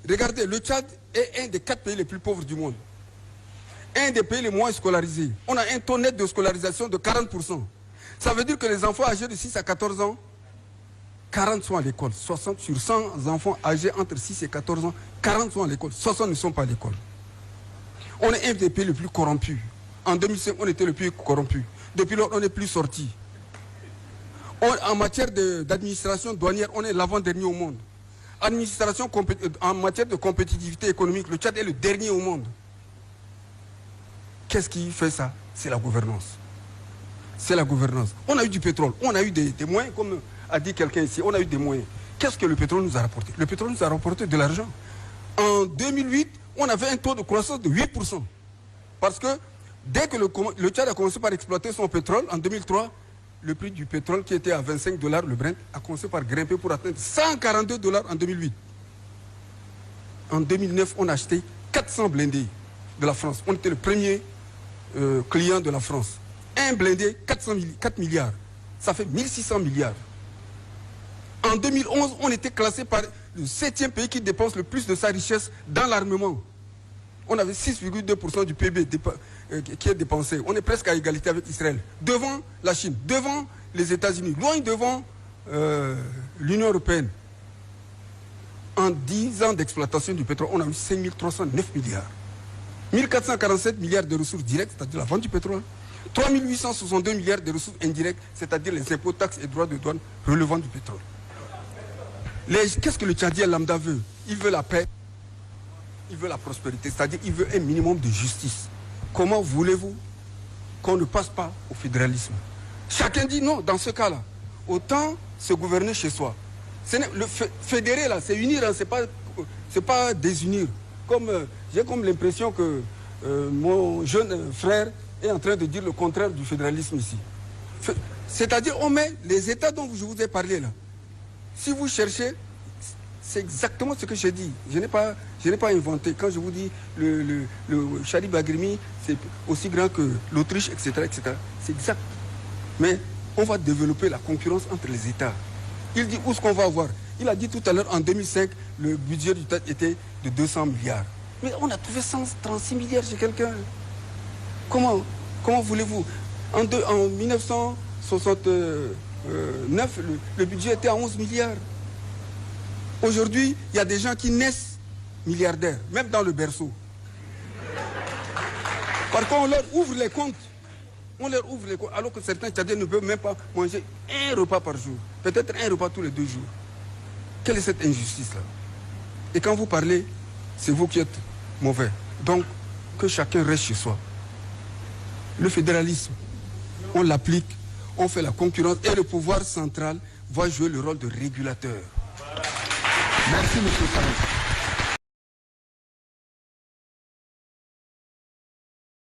Regardez, le Tchad est un des 4 pays les plus pauvres du monde. Un des pays les moins scolarisés. On a un taux net de scolarisation de 40%. Ça veut dire que les enfants âgés de 6 à 14 ans, 40 sont à l'école. 60 sur 100 enfants âgés entre 6 et 14 ans, 40 sont à l'école. 60 ne sont pas à l'école. On est un des pays les plus corrompus. En 2005, on était le plus corrompu. Depuis lors, on n'est plus sorti. En matière d'administration douanière, on est l'avant-dernier au monde. En matière de compétitivité économique, le Tchad est le dernier au monde. Qu'est-ce qui fait ça? C'est la gouvernance. C'est la gouvernance. On a eu du pétrole, on a eu des moyens, comme a dit quelqu'un ici, on a eu des moyens. Qu'est-ce que le pétrole nous a rapporté? Le pétrole nous a rapporté de l'argent. En 2008, on avait un taux de croissance de 8%. Parce que dès que le Tchad a commencé par exploiter son pétrole, en 2003, le prix du pétrole qui était à 25 $ le Brent a commencé par grimper pour atteindre 142 $ en 2008. En 2009, on a acheté 400 blindés de la France. On était le premier client de la France. Un blindé, 4 milliards. Ça fait 1600 milliards. En 2011, on était classé par le 7e pays qui dépense le plus de sa richesse dans l'armement. On avait 6,2% du PIB qui est dépensé. On est presque à égalité avec Israël. Devant la Chine, devant les États-Unis, loin devant l'Union européenne. En 10 ans d'exploitation du pétrole, on a eu 5309 milliards. 1447 milliards de ressources directes, c'est-à-dire la vente du pétrole. 3862 milliards de ressources indirectes, c'est-à-dire les impôts, taxes et droits de douane relevant du pétrole. Qu'est-ce que le Tchadien lambda veut? Il veut la paix, il veut la prospérité, c'est-à-dire il veut un minimum de justice. Comment voulez-vous qu'on ne passe pas au fédéralisme? Chacun dit non, dans ce cas-là, autant se gouverner chez soi. Le fédérer là, c'est unir, hein, c'est pas désunir. J'ai comme l'impression que mon jeune frère est en train de dire le contraire du fédéralisme ici. C'est-à-dire on met les États dont je vous ai parlé là. Si vous cherchez, c'est exactement ce que j'ai dit. Je n'ai pas inventé. Quand je vous dis le Chadi Bagrimi, c'est aussi grand que l'Autriche, etc., etc. C'est exact. Mais on va développer la concurrence entre les États. Il dit où est-ce qu'on va avoir? Il a dit tout à l'heure, en 2005, le budget du Tchad était de 200 milliards. Mais on a trouvé 136 milliards chez quelqu'un. Comment voulez-vous? En 1969, le budget était à 11 milliards. Aujourd'hui, il y a des gens qui naissent milliardaires, même dans le berceau. Par contre, on leur ouvre les comptes. Alors que certains Tchadiens ne peuvent même pas manger un repas par jour. Peut-être un repas tous les 2 jours. Quelle est cette injustice-là? Et quand vous parlez, c'est vous qui êtes mauvais. Donc, que chacun reste chez soi. Le fédéralisme, on l'applique, on fait la concurrence et le pouvoir central va jouer le rôle de régulateur. Merci, M. Farid.